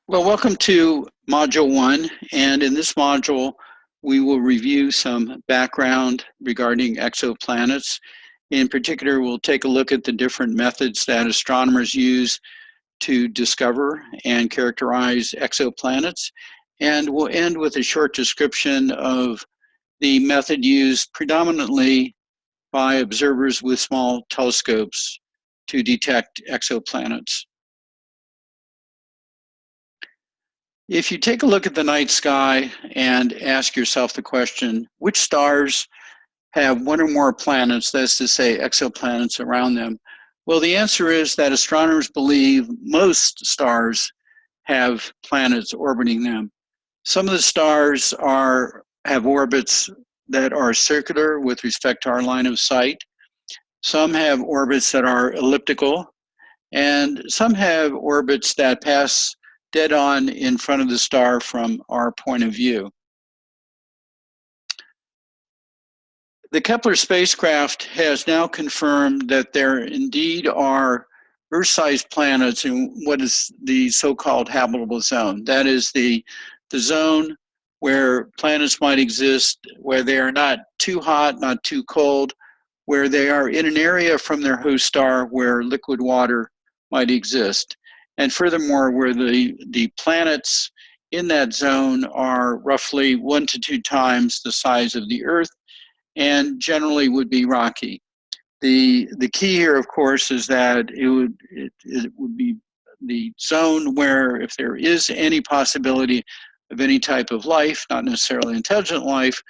Well, welcome to Module 1, and in this module, we will review some background regarding exoplanets. In particular, we'll take a look at the different methods that astronomers use to discover and characterize exoplanets, and we'll end with a short description of the method used predominantly by observers with small telescopes to detect exoplanets. If you take a look at the night sky and ask yourself the question, which stars have one or more planets, that's to say exoplanets around them? Well, the answer is that astronomers believe most stars have planets orbiting them. Some of the stars have orbits that are circular with respect to our line of sight. Some have orbits that are elliptical, and some have orbits that pass dead on in front of the star from our point of view. The Kepler spacecraft has now confirmed that there indeed are Earth-sized planets in what is the so-called habitable zone. That is the zone where planets might exist, where they are not too hot, not too cold, where they are in an area from their host star where liquid water might exist. And furthermore, where the planets in that zone are roughly 1 to 2 times the size of the Earth and generally would be rocky. The key here, of course, is that it would be the zone where if there is any possibility of any type of life, not necessarily intelligent life,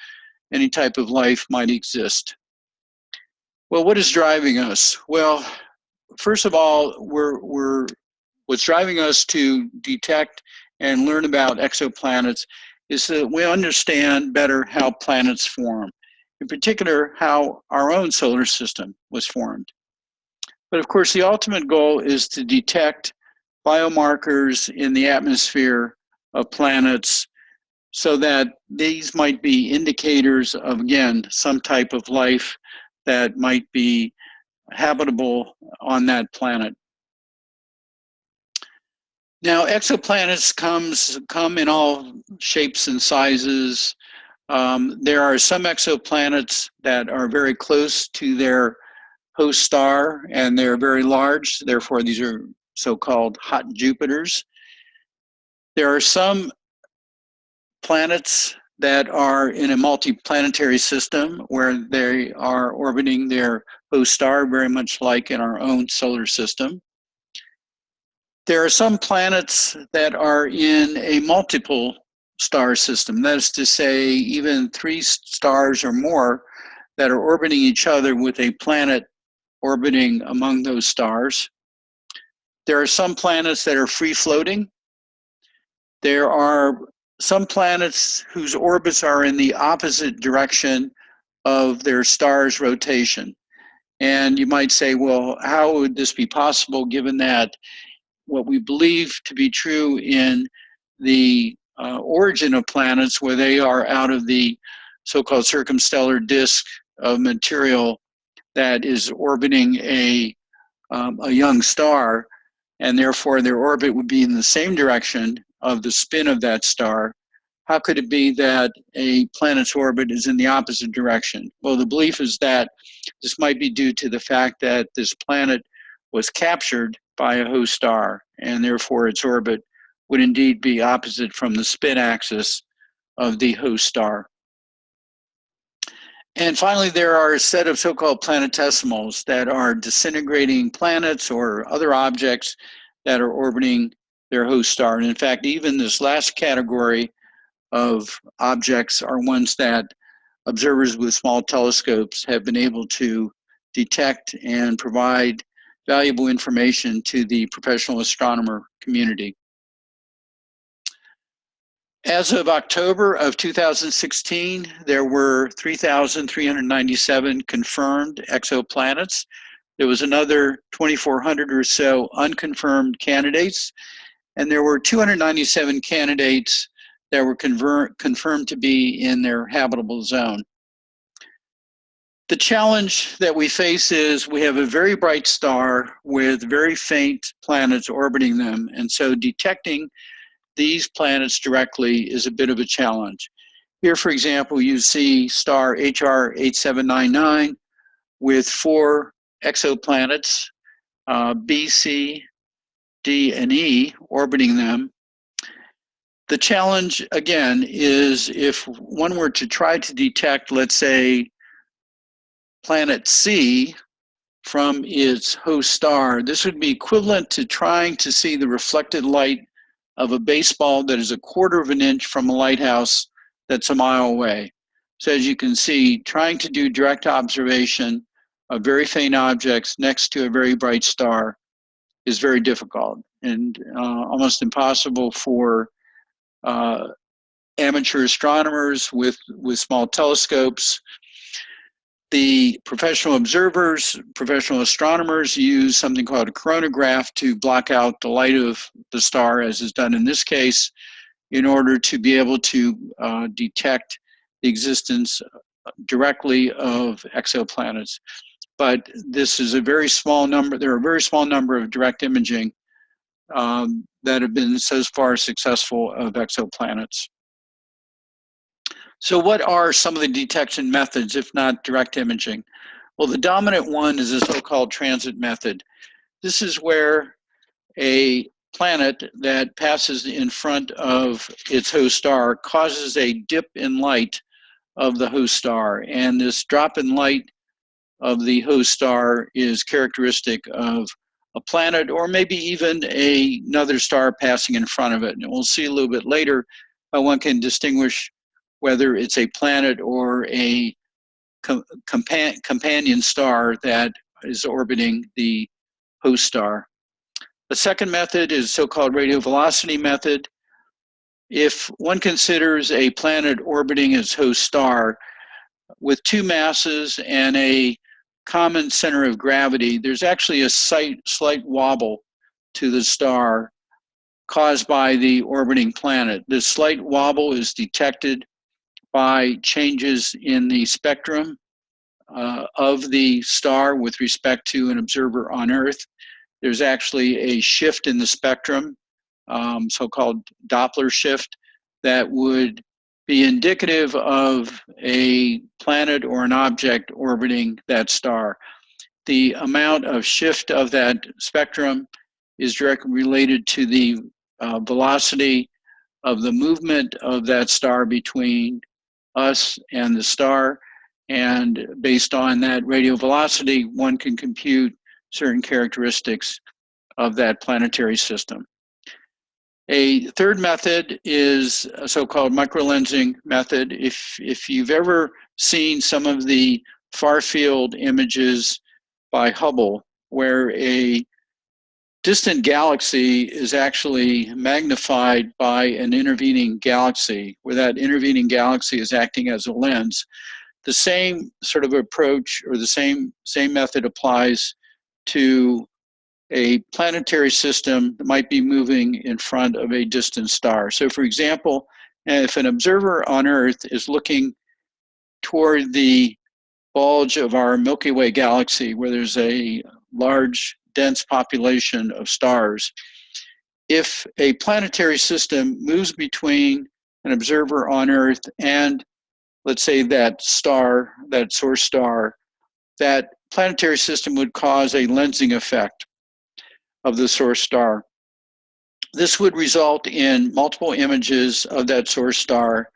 any type of life might exist. Well, what is driving us? Well, first of all, what's driving us to detect and learn about exoplanets is that we understand better how planets form, in particular, how our own solar system was formed. But of course, the ultimate goal is to detect biomarkers in the atmosphere of planets so that these might be indicators of, again, some type of life that might be habitable on that planet. Now, exoplanets come in all shapes and sizes. There are some exoplanets that are very close to their host star, and they're very large. Therefore, these are so-called hot Jupiters. There are some planets that are in a multiplanetary system where they are orbiting their host star, very much like in our own solar system. There are some planets that are in a multiple star system. That is to say, even 3 stars or more that are orbiting each other with a planet orbiting among those stars. There are some planets that are free-floating. There are some planets whose orbits are in the opposite direction of their star's rotation. And you might say, well, how would this be possible given that what we believe to be true in the origin of planets, where they are out of the so-called circumstellar disk of material that is orbiting a young star, and therefore their orbit would be in the same direction of the spin of that star. How could it be that a planet's orbit is in the opposite direction? Well, the belief is that this might be due to the fact that this planet was captured by a host star, and therefore its orbit would indeed be opposite from the spin axis of the host star. And finally, there are a set of so-called planetesimals that are disintegrating planets or other objects that are orbiting their host star. And in fact, even this last category of objects are ones that observers with small telescopes have been able to detect and provide valuable information to the professional astronomer community. As of October of 2016, there were 3,397 confirmed exoplanets. There was another 2,400 or so unconfirmed candidates, and there were 297 candidates that were confirmed to be in their habitable zone. The challenge that we face is we have a very bright star with very faint planets orbiting them, and so detecting these planets directly is a bit of a challenge. Here, for example, you see star HR 8799 with 4 exoplanets, B, C, D, and E, orbiting them. The challenge, again, is if one were to try to detect, let's say, planet C from its host star, this would be equivalent to trying to see the reflected light of a baseball that is a quarter of an inch from a lighthouse that's a mile away. So as you can see, trying to do direct observation of very faint objects next to a very bright star is very difficult and almost impossible for amateur astronomers with small telescopes. The professional observers, professional astronomers use something called a coronagraph to block out the light of the star, as is done in this case, in order to be able to detect the existence directly of exoplanets. But this is a very small number. There are a very small number of direct imaging that have been so far successful of exoplanets. So what are some of the detection methods, if not direct imaging? Well, the dominant one is the so-called transit method. This is where a planet that passes in front of its host star causes a dip in light of the host star. And this drop in light of the host star is characteristic of a planet or maybe even another star passing in front of it. And we'll see a little bit later how one can distinguish whether it's a planet or a companion star that is orbiting the host star. The second method is so-called radio velocity method. If one considers a planet orbiting its host star with 2 masses and a common center of gravity, there's actually a slight wobble to the star caused by the orbiting planet. This slight wobble is detected by changes in the spectrum of the star with respect to an observer on Earth. There's actually a shift in the spectrum, so-called Doppler shift, that would be indicative of a planet or an object orbiting that star. The amount of shift of that spectrum is directly related to the velocity of the movement of that star between us and the star, and based on that radial velocity, one can compute certain characteristics of that planetary system. A third method is a so-called microlensing method. If you've ever seen some of the far-field images by Hubble, where a distant galaxy is actually magnified by an intervening galaxy, where that intervening galaxy is acting as a lens. The same sort of approach or the same method applies to a planetary system that might be moving in front of a distant star. So for example, if an observer on Earth is looking toward the bulge of our Milky Way galaxy, where there's a large, dense population of stars, if a planetary system moves between an observer on Earth and, let's say, that star, that source star, that planetary system would cause a lensing effect of the source star. This would result in multiple images of that source star.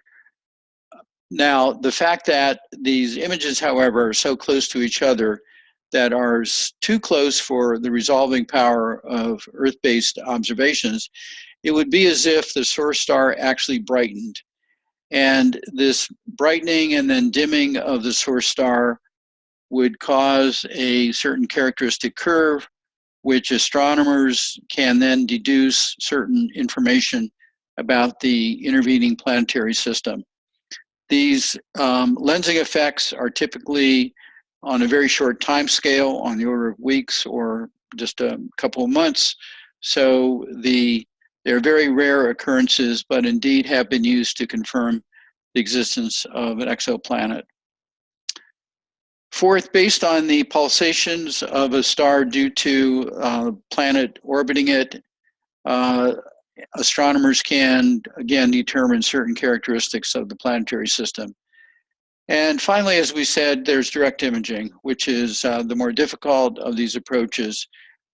Now, the fact that these images, however, are so close to each other that are too close for the resolving power of Earth-based observations, it would be as if the source star actually brightened. And this brightening and then dimming of the source star would cause a certain characteristic curve, which astronomers can then deduce certain information about the intervening planetary system. These lensing effects are typically on a very short time scale, on the order of weeks or just a couple of months. So they're very rare occurrences, but indeed have been used to confirm the existence of an exoplanet. Fourth, based on the pulsations of a star due to planet orbiting it, astronomers can, again, determine certain characteristics of the planetary system. And finally, as we said, there's direct imaging, which is the more difficult of these approaches,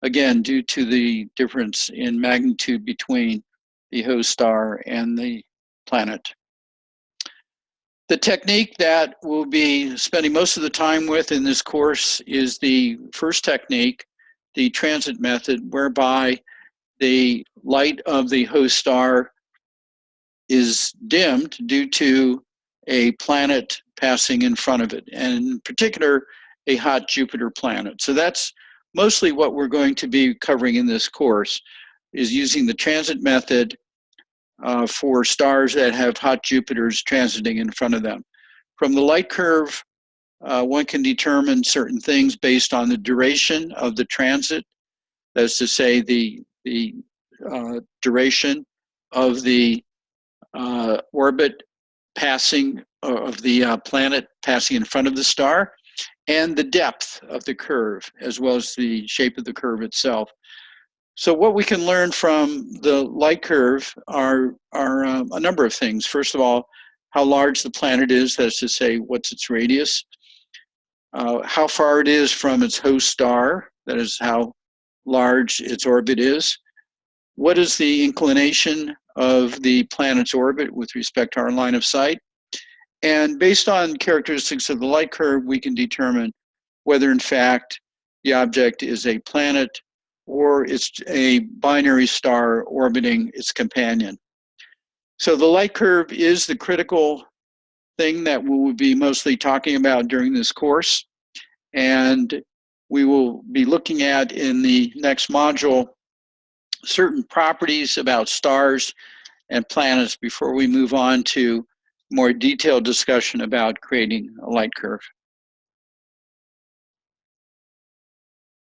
again, due to the difference in magnitude between the host star and the planet. The technique that we'll be spending most of the time with in this course is the first technique, the transit method, whereby the light of the host star is dimmed due to a planet passing in front of it, and in particular, a hot Jupiter planet. So that's mostly what we're going to be covering in this course, is using the transit method for stars that have hot Jupiters transiting in front of them. From the light curve, one can determine certain things based on the duration of the transit. That is to say, the duration of the orbit passing, of the planet passing in front of the star, and the depth of the curve, as well as the shape of the curve itself. So what we can learn from the light curve are a number of things. First of all, how large the planet is, that is to say, what's its radius, how far it is from its host star, that is how large its orbit is, what is the inclination of the planet's orbit with respect to our line of sight, and based on characteristics of the light curve, we can determine whether in fact the object is a planet or it's a binary star orbiting its companion. So the light curve is the critical thing that we will be mostly talking about during this course. And we will be looking at in the next module certain properties about stars and planets before we move on to more detailed discussion about creating a light curve.